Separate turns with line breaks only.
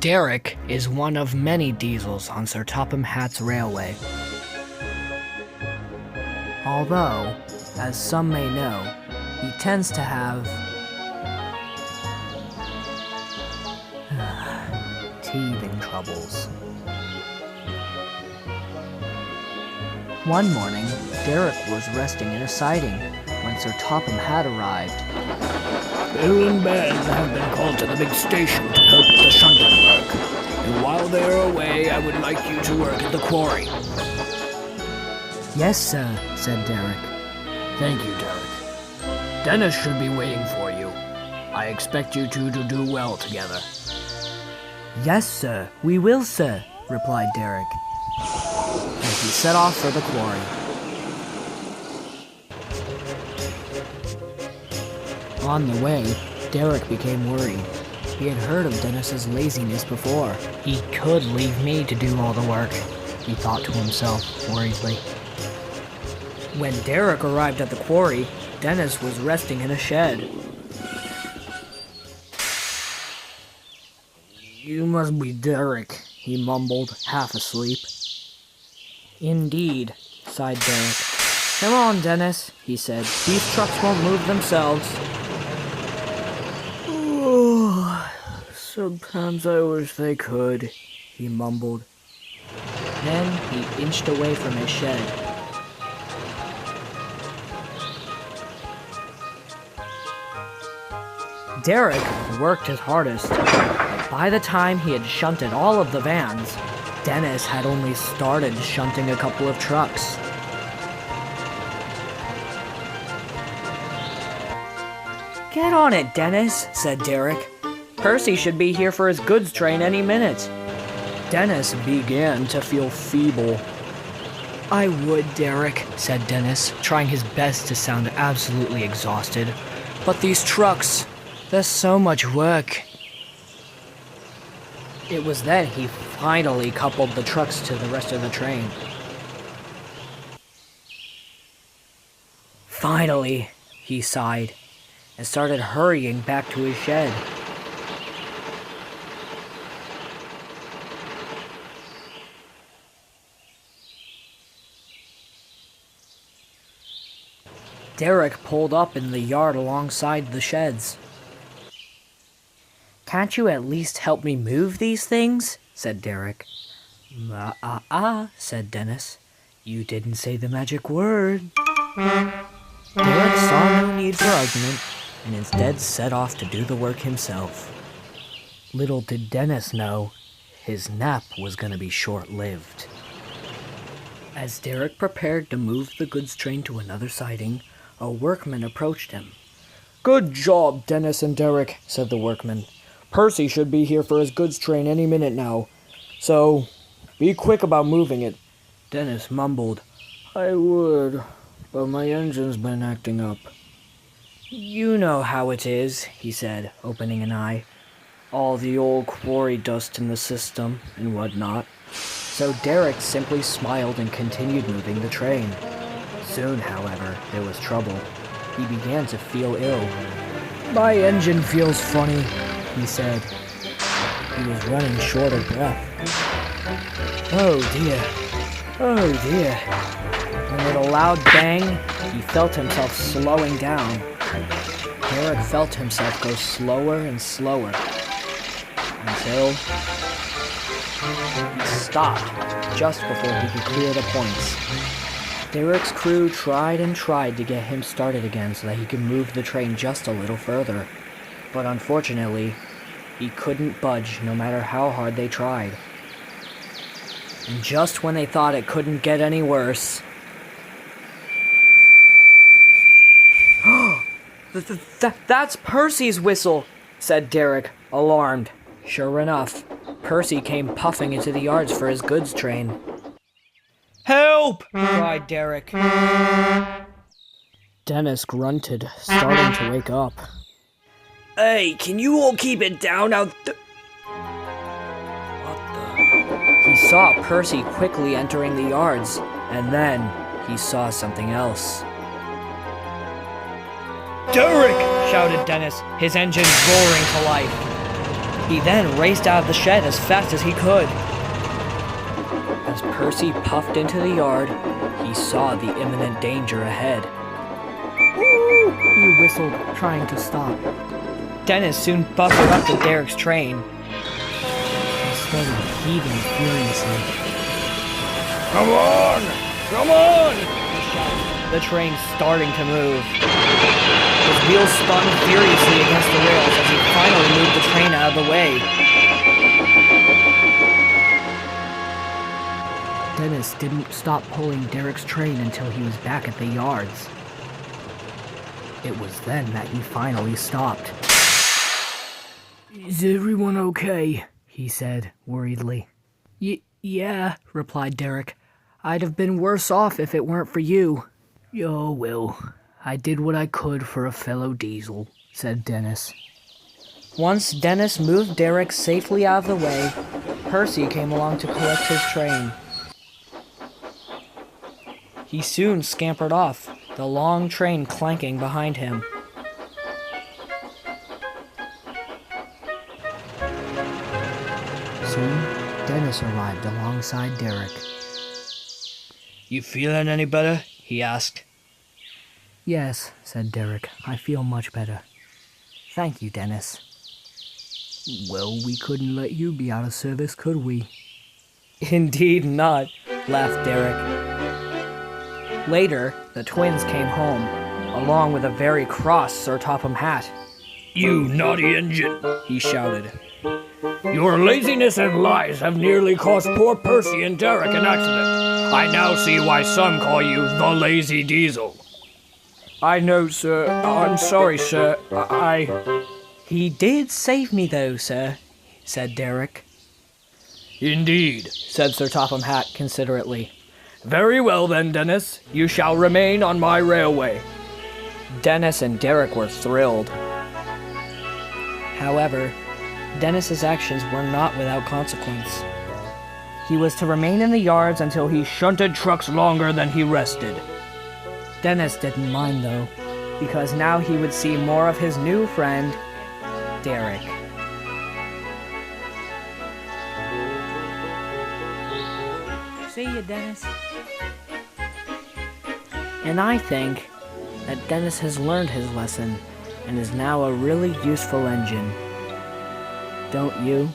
Derek is one of many diesels on Sir Topham Hatt's railway. Although, as some may know, he tends to have teething troubles. One morning, Derek was resting in a siding when Sir Topham Hatt arrived.
Bill and Ben have been called to the big station to help with the shunting work. And while they are away, I would like you to work at the quarry.
Yes, sir, said Derek.
Thank you, Derek. Dennis should be waiting for you. I expect you two to do well together.
Yes, sir, we will, sir, replied Derek. And he set off for the quarry. On the way, Derek became worried. He had heard of Dennis's laziness before. He could leave me to do all the work, he thought to himself worriedly. When Derek arrived at the quarry, Dennis was resting in a shed.
You must be Derek, he mumbled, half asleep.
Indeed, sighed Derek. Come on, Dennis, he said. These trucks won't move themselves.
Sometimes I wish they could, he mumbled.
Then he inched away from his shed. Derek worked his hardest. By the time he had shunted all of the vans, Dennis had only started shunting a couple of trucks. Get on it, Dennis, said Derek. Percy should be here for his goods train any minute. Dennis began to feel feeble. I would, Derek, said Dennis, trying his best to sound absolutely exhausted. But these trucks, there's so much work. It was then he finally coupled the trucks to the rest of the train. Finally, he sighed, and started hurrying back to his shed. Derek pulled up in the yard alongside the sheds. Can't you at least help me move these things? Said Derek. Said Dennis. You didn't say the magic word. Derek saw no need for argument, and instead set off to do the work himself. Little did Dennis know, his nap was going to be short-lived. As Derek prepared to move the goods train to another siding, a workman approached him.
Good job, Dennis and Derek, said the workman. Percy should be here for his goods train any minute now. So, be quick about moving it. Dennis mumbled, I would, but my engine's been acting up.
You know how it is, he said, opening an eye. All the old quarry dust in the system and whatnot. So Derek simply smiled and continued moving the train. Soon, however, there was trouble. He began to feel ill.
My engine feels funny,
he said. He was running short of breath. Oh dear. Oh dear. And with a loud bang, he felt himself slowing down. Derek felt himself go slower and slower until he stopped just before he could clear the points. Derek's crew tried and tried to get him started again so that he could move the train just a little further. But unfortunately, he couldn't budge no matter how hard they tried. And just when they thought it couldn't get any worse... That's Percy's whistle, said Derek, alarmed. Sure enough, Percy came puffing into the yards for his goods train. Help! cried Derek.
Dennis grunted, starting to wake up.
Hey, can you all keep it down out there? What the? He saw Percy quickly entering the yards, and then he saw something else. Derek! shouted Dennis, his engine roaring to life. He then raced out of the shed as fast as he could. As Percy puffed into the yard, he saw the imminent danger ahead.
Woo! He whistled, trying to stop.
Dennis soon buckled up to Derek's train.
He started heaving furiously.
Come on! Come on!
The train starting to move. His wheels spun furiously against the rails as he finally moved the train out of the way.
Dennis didn't stop pulling Derek's train until he was back at the yards. It was then that he finally stopped. "Is everyone okay?" he said, worriedly. Yeah, replied Derek. "I'd have been worse off if it weren't for you." "Oh, well, I did what I could for a fellow diesel," said Dennis.
Once Dennis moved Derek safely out of the way, Percy came along to collect his train. He soon scampered off, the long train clanking behind him.
Soon, Dennis arrived alongside Derek.
You feeling any better? He asked.
"Yes," said Derek, "I feel much better. Thank you, Dennis." "Well, we couldn't let you be out of service, could we?"
Indeed not, laughed Derek. Later, the twins came home, along with a very cross Sir Topham Hatt.
You naughty engine,
He shouted.
your laziness and lies have nearly cost poor Percy and Derek an accident. I now see why some call you the lazy diesel.
"I know, sir. I'm sorry, sir.
He did save me though, sir, said Derek.
Indeed,
Said Sir Topham Hatt considerately.
very well then, Dennis. You shall remain on my railway.
Dennis and Derek were thrilled. However, Dennis's actions were not without consequence. He was to remain in the yards until he
Shunted trucks longer than he rested.
Dennis didn't mind though, because now he would see more of his new friend, Derek. See you, Dennis. And I think that Dennis has learned his lesson and is now a really useful engine. Don't you?